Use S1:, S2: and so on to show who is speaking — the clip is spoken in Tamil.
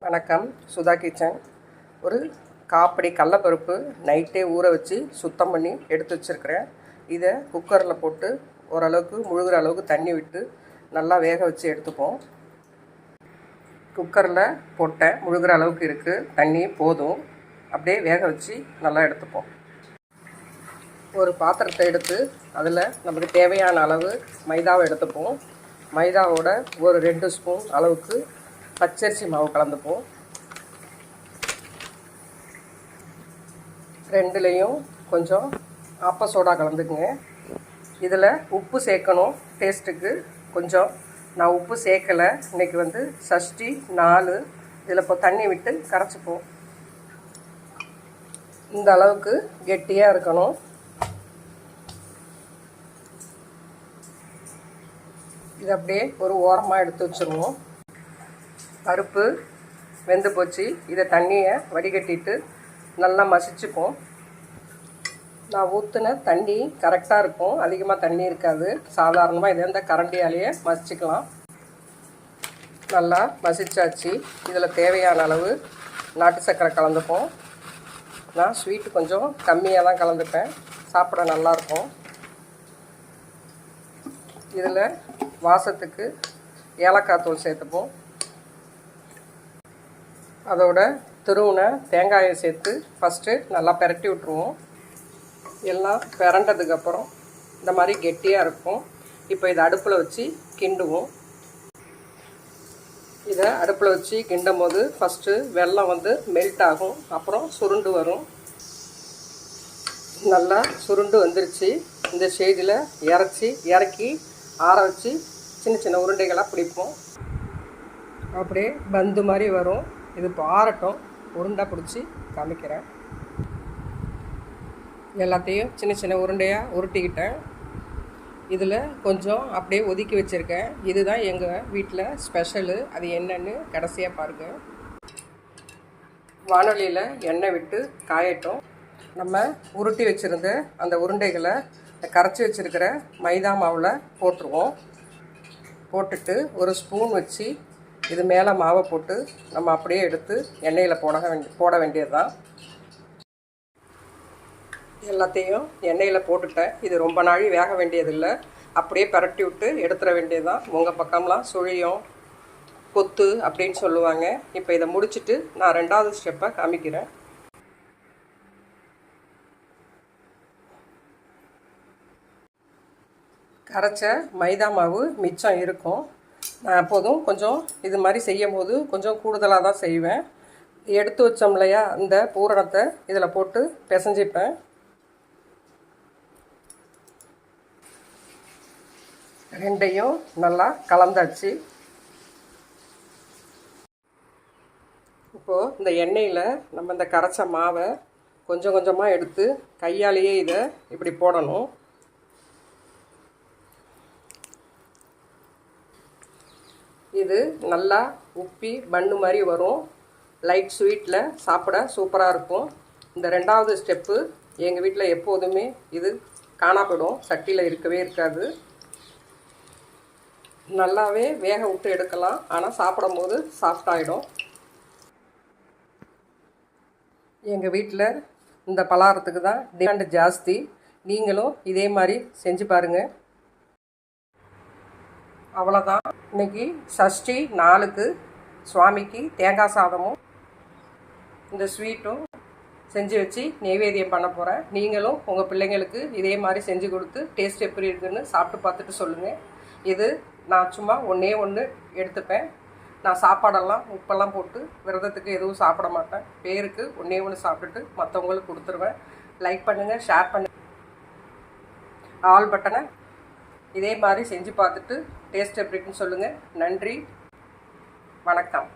S1: வணக்கம். சுதா கிச்சன். ஒரு காப்படி கடலப்பருப்பு நைட்டே ஊற வச்சு சுத்தம் பண்ணி எடுத்து வச்சுருக்கிறேன். இதை குக்கரில் போட்டு ஓரளவுக்கு முழுகிற அளவுக்கு தண்ணி விட்டு நல்லா வேக வச்சு எடுத்துப்போம். குக்கரில் போட்டேன், முழுகிற அளவுக்கு இருக்குது தண்ணி, போதும். அப்படியே வேக வச்சு நல்லா எடுத்துப்போம். ஒரு பாத்திரத்தை எடுத்து அதில் நமக்கு தேவையான அளவு மைதாவை எடுத்துப்போம். மைதாவோட ஒரு 2 ஸ்பூன் அளவுக்கு பச்சரிசி மாவு கலந்துப்போம். ரெண்டுலேயும் கொஞ்சம் ஆப்ப சோடா கலந்துக்குங்க. இதில் உப்பு சேர்க்கணும் டேஸ்ட்டுக்கு. கொஞ்சம் நான் உப்பு சேர்க்கலை, இன்றைக்கி சஷ்டி 4. இதில் இப்போ தண்ணி விட்டு கரைச்சிப்போம். இந்த அளவுக்கு கெட்டியாக இருக்கணும். இதை அப்படியே ஒரு ஓரமாக எடுத்து வச்சுருவோம். பருப்பு வெந்து போச்சு. இதை தண்ணியை வடிகட்டிட்டு நல்லா மசிச்சுப்போம். நான் ஊற்றின தண்ணி கரெக்டாக இருக்கும், அதிகமாக தண்ணி இருக்காது. சாதாரணமாக இதை இந்த கரண்டியாலேயே மசிச்சுக்கலாம். நல்லா மசிச்சாச்சு. இதில் தேவையான அளவு நாட்டு சர்க்கரை கலந்துப்போம். நான் ஸ்வீட்டு கொஞ்சம் கம்மியாக தான் கலந்துப்பேன், சாப்பிட நல்லாயிருக்கும். இதில் வாசத்துக்கு ஏலக்காய் தூள் சேர்த்துப்போம். அதோட துருவின தேங்காயை சேர்த்து ஃபஸ்ட்டு நல்லா பிரட்டி விட்ருவோம். எல்லாம் பிரண்டதுக்கப்புறம் இந்த மாதிரி கெட்டியாக இருக்கும். இப்போ இதை அடுப்பில் வச்சு கிண்டுவோம். இதை அடுப்பில் வச்சு கிண்டும் போது ஃபஸ்ட்டு வெல்லம் மெல்ட் ஆகும், அப்புறம் சுருண்டு வரும். நல்லா சுருண்டு வந்துருச்சு. இந்த ஸ்டேஜில் இறக்கி ஆற வச்சு சின்ன சின்ன உருண்டைகளாக பிடிப்போம். அப்படியே பந்து மாதிரி வரும். இது இப்போ ஆறட்டும். உருண்டை பிடிச்சி காமிக்கிறேன். எல்லாத்தையும் சின்ன சின்ன உருண்டையாக உருட்டிக்கிட்டேன். இதில் கொஞ்சம் அப்படியே ஒதுக்கி வச்சுருக்கேன். இதுதான் எங்கள் வீட்டில் ஸ்பெஷலு. அது என்னன்னு கடைசியாக பாருங்கள். வானொலியில் எண்ணெய் விட்டு காயட்டும். நம்ம உருட்டி வச்சுருந்த அந்த உருண்டைகளை கரைச்சி வச்சுருக்கிற மைதா மாவில் போட்டுருவோம். போட்டுட்டு ஒரு ஸ்பூன் வச்சு இது மேலே மாவை போட்டு நம்ம அப்படியே எடுத்து எண்ணெயில் போட வேண்டியது தான். எல்லாத்தையும் எண்ணெயில் போட்டுட்டேன். இது ரொம்ப நாள் வேக வேண்டியதில்லை, அப்படியே பரட்டி விட்டு எடுத்துட வேண்டியது தான். உங்கள் பக்கம்லாம் சுழியம் கொத்து அப்படின்னு சொல்லுவாங்க. இப்போ இதை முடிச்சுட்டு நான் 2வது ஸ்டெப்பை காமிக்கிறேன். கரைச்ச மைதா மாவு மிச்சம் இருக்கும். நான் எப்போதும் கொஞ்சம் இது மாதிரி செய்யும் போது கொஞ்சம் கூடுதலாக தான் செய்வேன். எடுத்து வச்சோம் இல்லையா, அந்த பூரணத்தை இதில் போட்டு பிசைஞ்சிப்பேன். ரெண்டையும் நல்லா கலந்தாச்சு. இப்போது இந்த எண்ணெயில் நம்ம இந்த கரைச்ச மாவை கொஞ்சம் கொஞ்சமாக எடுத்து கையாலேயே இதை இப்படி போடணும். இது நல்லா உப்பி பன்னு மாதிரி வரும். லைட் ஸ்வீட்டில் சாப்பிட சூப்பராக இருக்கும். இந்த 2வது ஸ்டெப்பு எங்கள் வீட்டில் எப்போதுமே இது காணாப்படும், சட்டியில் இருக்கவே இருக்காது. நல்லாவே வேக விட்டு எடுக்கலாம், ஆனால் சாப்பிடும் போது சாஃப்டாகிடும். எங்கள் வீட்டில் இந்த பலகாரத்துக்கு தான் டிமாண்ட் ஜாஸ்தி. நீங்களும் இதே மாதிரி செஞ்சு பாருங்கள். அவ்வளோதான். இன்றைக்கி சஷ்டி 4க்கு சுவாமிக்கு தேங்காய் சாதமும் இந்த ஸ்வீட்டும் செஞ்சு வச்சு நெய்வேத்தியம் பண்ண போகிறேன். நீங்களும் உங்கள் பிள்ளைங்களுக்கு இதே மாதிரி செஞ்சு கொடுத்து டேஸ்ட் எப்படி இருக்குதுன்னு சாப்பிட்டு பார்த்துட்டு சொல்லுங்கள். இது நான் சும்மா ஒன்று எடுத்துப்பேன். நான் சாப்பாடெல்லாம் உப்பெல்லாம் போட்டு விரதத்துக்கு எதுவும் சாப்பிட மாட்டேன். பேருக்கு ஒன்று சாப்பிட்டுட்டு மற்றவங்களுக்கு கொடுத்துருவேன். லைக் பண்ணுங்கள், ஷேர் பண்ணுங்கள், ஆல் பட்டனை இதே மாதிரி செஞ்சு பார்த்துட்டு டேஸ்ட் எப்படின்னு சொல்லுங்கள். நன்றி, வணக்கம்.